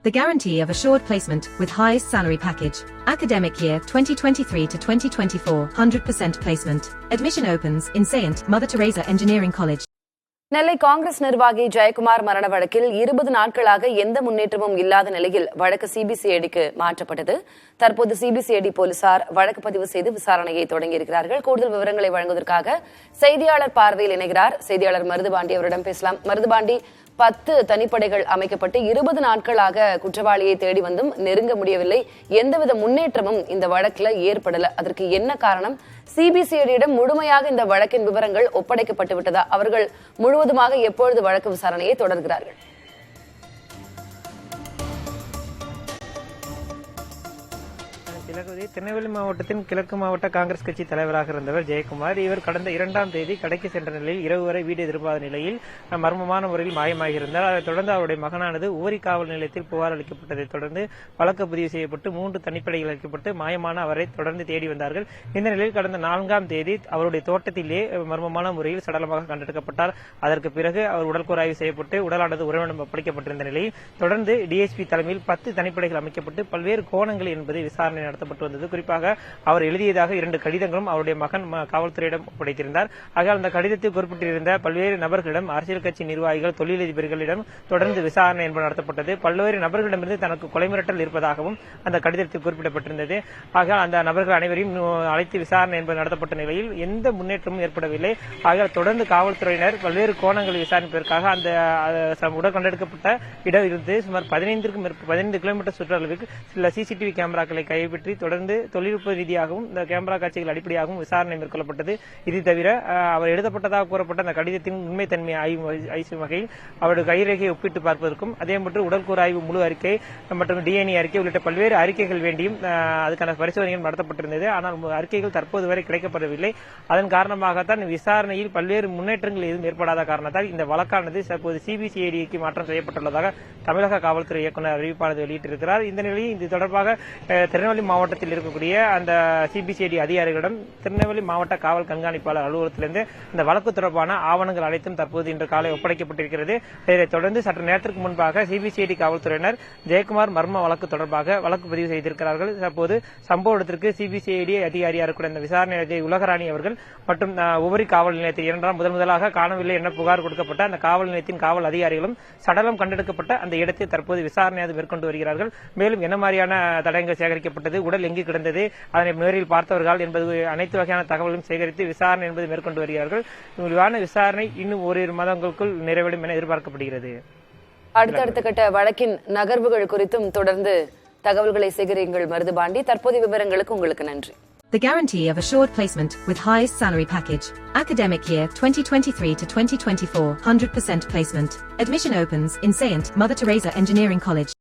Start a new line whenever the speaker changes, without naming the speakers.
The guarantee of assured placement with highest salary package. Academic year 2023 to 2024, 100% placement. Admission opens in Saint Mother Teresa Engineering College.
நெல்லை காங்கிரஸ் நிர்வாகி ஜெயக்குமார் மரண வழக்கில் 20 நாட்களாக எந்த முன்னேற்றமும் இல்லாத நிலையில் வழக்கு சிபிசிஐடிக்கு மாற்றப்பட்டது. தற்போது சிபிசிஐடி போலீசார் வழக்கு பதிவு செய்து விசாரணையை தொடங்கியிருக்கிறார்கள். கூடுதல் விவரங்களை வழங்குவதற்காக செய்தியாளர் பார்வையில் இணைகிறார் செய்தியாளர் மருதுபாண்டி. அவரிடம் பேசலாம். மருதுபாண்டி, 10 தனிப்படைகள் அமைக்கப்பட்டு 20 நாட்களாக குற்றவாளியை தேடி வந்தும் நெருங்க முடியவில்லை. எந்தவித முன்னேற்றமும் இந்த வழக்குல ஏற்படல. அதற்கு என்ன காரணம்? சிபிசிஐடியிடம் முழுமையாக இந்த வழக்கின் விவரங்கள் ஒப்படைக்கப்பட்டு விட்டதா? அவர்கள் முழுவதுமாக எப்பொழுது வழக்கு விசாரணையை தொடர்கிறார்கள்?
திருநெல்வேலி மாவட்டத்தின் கிழக்கு மாவட்ட காங்கிரஸ் கட்சி தலைவராக இருந்தவர் ஜெயக்குமார். இவர் கடந்த 2ஆம் தேதி கடைக்கு சென்ற நிலையில் இரவு வரை வீடு திரும்பாத நிலையில் மர்மமான முறையில் மாயமாகியிருந்தார். அதைத் தொடர்ந்து அவருடைய மகனானது உவரி காவல் நிலையத்தில் புகார் அளிக்கப்பட்டதைத் தொடர்ந்து வழக்கு பதிவு செய்யப்பட்டு 3 தனிப்படைகள் அளிக்கப்பட்டு மாயமான அவரை தொடர்ந்து தேடி வந்தார்கள். இந்த நிலையில் கடந்த 4ஆம் தேதி அவருடைய தோட்டத்திலே மர்மமான முறையில் சடலமாக கண்டெடுக்கப்பட்டார். அதற்கு பிறகு அவர் உடல்கூறாய்வு செய்யப்பட்டு உடலானது உறவிடம் ஒப்படைக்கப்பட்டிருந்த நிலையில் தொடர்ந்து டிஎஸ்பி தலைமையில் 10 தனிப்படைகள் அமைக்கப்பட்டு பல்வேறு கோணங்கள் என்பது விசாரணை நடத்தப்பட்டு வந்தது. குறிப்பாக அவர் எழுதியதாக 2 கடிதங்களும் அவருடைய மகன் காவல்துறையிடம் ஒப்படைத்திருந்தார். ஆக அந்த கடிதத்தில் குறிப்பிட்டிருந்த பல்வேறு நபர்களிடம், அரசியல் கட்சி நிர்வாகிகள், தொழிலதிபர்களிடம் தொடர்ந்து விசாரணை என்பது நடத்தப்பட்டது. பல்வேறு நபர்களிடமிருந்து தனக்கு கொலை மிரட்டல் இருப்பதாகவும் அந்த கடிதத்தில் குறிப்பிடப்பட்டிருந்தது. ஆக அந்த நபர்கள் அனைவரையும் அழைத்து விசாரணை என்பது நடத்தப்பட்ட நிலையில் எந்த முன்னேற்றமும் ஏற்படவில்லை. ஆக தொடர்ந்து காவல்துறையினர் பல்வேறு கோணங்கள் விசாரிப்பதற்காக அந்த உடல் கண்டெடுக்கப்பட்ட இடம் இருந்து சுமார் 15 கிலோமீட்டர் சுற்றளவுக்கு சில சிசிடிவி கேமராக்களை கைப்பற்றி தொடர்ந்து தொழில்நுட்ப ரீதியாகவும் இந்த கேமரா காட்சிகள் அடிப்படையாகவும் விசாரணை மேற்கொள்ளப்பட்டது. இது தவிர அவர் எழுதப்பட்டதாக கூறப்பட்ட அந்த கடிதத்தின் உண்மைத்தன்மை ஆய்வு வகையில் அவருடைய கைரேகையை ஒப்பிட்டு பார்ப்பதற்கும், அதே போன்று உடற்கூறு ஆய்வு முழு அறிக்கை மற்றும் டிஎன்ஏ அறிக்கை உள்ளிட்ட பல்வேறு அறிக்கைகள் வேண்டியும் அதுக்கான பரிசோதனைகள் நடத்தப்பட்டிருந்தது. ஆனால் அறிக்கைகள் தற்போது வரை கிடைக்கப்படவில்லை. அதன் காரணமாகத்தான் விசாரணையில் பல்வேறு முன்னேற்றங்கள் எதுவும் ஏற்படாத காரணத்தால் இந்த வழக்கானது தற்போது சிபிசிஐடிக்கு மாற்றம் செய்யப்பட்டுள்ளதாக தமிழக காவல்துறை இயக்குநர் அறிவிப்பானது வெளியிட்டிருக்கிறார். இந்த நிலையில் இது தொடர்பாக திருநெல்வேலி மாவட்டத்தில் இருக்கக்கூடிய அந்த சிபிசிஐடி அதிகாரிகளிடம் திருநெல்வேலி மாவட்ட காவல் கண்காணிப்பாளர் அலுவலகத்திலிருந்து இந்த வழக்கு தொடர்பான ஆவணங்கள் அனைத்தும் தற்போது இன்று காலை ஒப்படைக்கப்பட்டிருக்கிறது. இதைத் தொடர்ந்து சற்று நேரத்திற்கு முன்பாக சிபிசிஐடி காவல்துறையினர் ஜெயக்குமார் மர்ம வழக்கு தொடர்பாக வழக்கு பதிவு செய்திருக்கிறார்கள். தற்போது சம்பவ இடத்திற்கு சிபிசிஐடி அதிகாரியாக இருக்கிற இந்த விசாரணை அதிகாரி உலகராணி அவர்கள் மற்றும் உவரி காவல் நிலையத்தில் 2ஆம் முதலாக காணவில்லை என புகார் கொடுக்கப்பட்ட அந்த காவல் நிலையத்தின் காவல் அதிகாரிகளும் சடலம் கண்டெடுக்கப்பட்ட அந்த இடத்தை தற்போது விசாரணையாக மேற்கொண்டு வருகிறார்கள். மேலும் என்ன மாதிரியான தடயங்கள் சேகரிக்கப்பட்டது, உடல் எங்கு கிடந்தது, அதனை நேரில் பார்த்தவர்கள் என்பது அனைத்து வகையான தகவலும் சேகரித்து விசாரணை என்பது மேற்கொண்டு வருகிறார்கள். விரிவான விசாரணை இன்னும் ஓரிரு மாதங்களுக்குள் நிறைவடையும் என எதிர்பார்க்கப்படுகிறது.
அடுத்தடுத்த கட்ட வழக்கின் நகர்வுகள் குறித்தும் தொடர்ந்து தகவல்களை சேகரியுங்கள் மருதுபாண்டி. தற்போதைய விவரங்களுக்கு உங்களுக்கு நன்றி.
The guarantee of assured placement with highest salary package. Academic year 2023 to 2024, 100% placement. Admission opens in Saint Mother Teresa Engineering College.